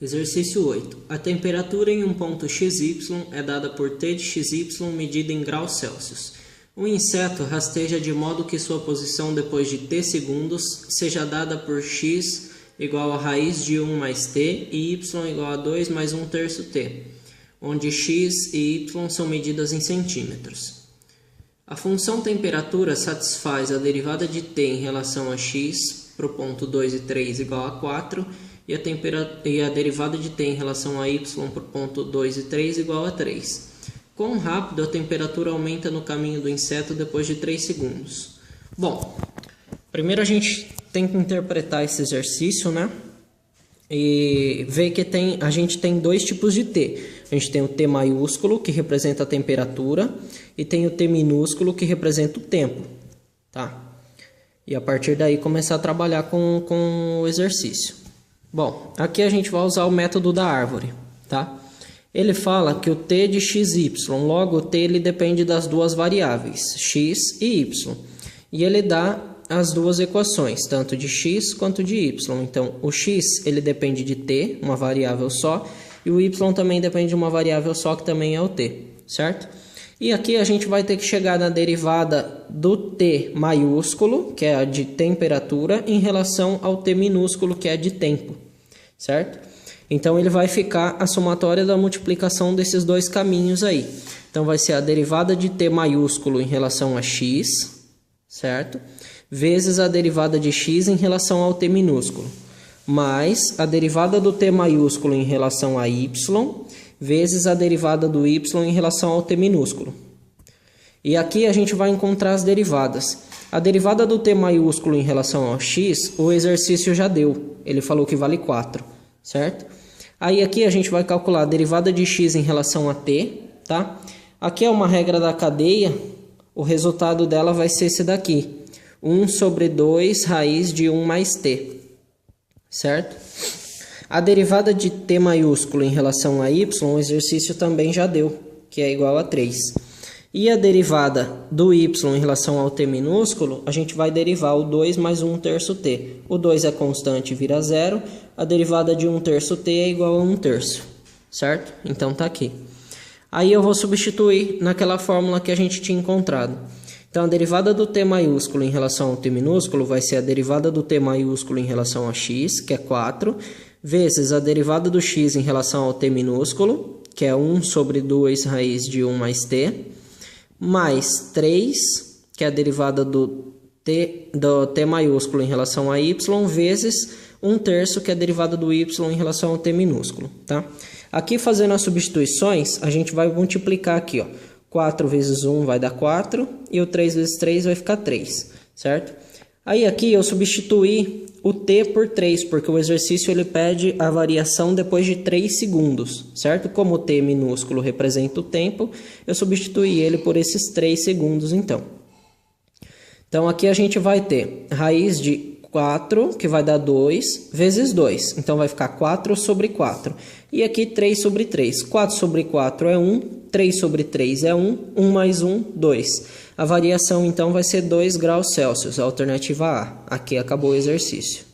Exercício 8. A temperatura em um ponto XY é dada por T de XY medida em graus Celsius. O inseto rasteja de modo que sua posição depois de T segundos seja dada por x igual a raiz de 1 mais T e y igual a 2 mais 1/3 T, onde x e y são medidas em centímetros. A função temperatura satisfaz a derivada de T em relação a x para o ponto 2 e 3 igual a 4 e a derivada de T em relação a y para o ponto 2 e 3 igual a 3. Quão rápido a temperatura aumenta no caminho do inseto depois de 3 segundos? Bom, primeiro a gente tem que interpretar esse exercício, né? E ver que a gente tem dois tipos de T. A gente tem o T maiúsculo, que representa a temperatura, e tem o T minúsculo, que representa o tempo, tá? E a partir daí começar a trabalhar com o exercício. Bom, aqui a gente vai usar o método da árvore, tá? Ele fala que o T de XY, logo o T ele depende das duas variáveis, x e y. E ele dá as duas equações, tanto de x quanto de y. Então, o x ele depende de T, uma variável só, e o y também depende de uma variável só, que também é o T, certo? E aqui a gente vai ter que chegar na derivada do T maiúsculo, que é a de temperatura, em relação ao T minúsculo, que é de tempo, certo? Então, ele vai ficar a somatória da multiplicação desses dois caminhos aí. Então, vai ser a derivada de T maiúsculo em relação a x, certo? Vezes a derivada de x em relação ao T minúsculo, mais a derivada do T maiúsculo em relação a y, vezes a derivada do y em relação ao T minúsculo. E aqui a gente vai encontrar as derivadas. A derivada do T maiúsculo em relação ao x, o exercício já deu. Ele falou que vale 4, certo? Aí aqui a gente vai calcular a derivada de x em relação a t, tá? Aqui é uma regra da cadeia, o resultado dela vai ser esse daqui. 1 sobre 2 raiz de 1 mais t, certo? A derivada de t maiúsculo em relação a y, o exercício também já deu, que é igual a 3. E a derivada do y em relação ao t minúsculo, a gente vai derivar o 2 mais 1/3 t. O 2 é constante e vira 0. A derivada de 1/3 t é igual a 1/3, certo? Então tá aqui. Aí eu vou substituir naquela fórmula que a gente tinha encontrado. Então, a derivada do t maiúsculo em relação ao t minúsculo vai ser a derivada do t maiúsculo em relação a x, que é 4, vezes a derivada do x em relação ao t minúsculo, que é 1 sobre 2 raiz de 1 mais t, mais 3, que é a derivada do t maiúsculo em relação a y, vezes 1/3, que é a derivada do y em relação ao t minúsculo, tá? Aqui, fazendo as substituições, a gente vai multiplicar aqui, ó. 4 vezes 1 vai dar 4, e o 3 vezes 3 vai ficar 3, certo? Aí aqui eu substituí o t por 3, porque o exercício ele pede a variação depois de 3 segundos, certo? Como o t minúsculo representa o tempo, eu substituí ele por esses 3 segundos, então. Então, aqui a gente vai ter raiz de 4, que vai dar 2, vezes 2. Então, vai ficar 4 sobre 4. E aqui 3 sobre 3. 4 sobre 4 é 1, 3 sobre 3 é 1, 1 mais 1, 2. A variação, então, vai ser 2 graus Celsius, a alternativa A. Aqui acabou o exercício.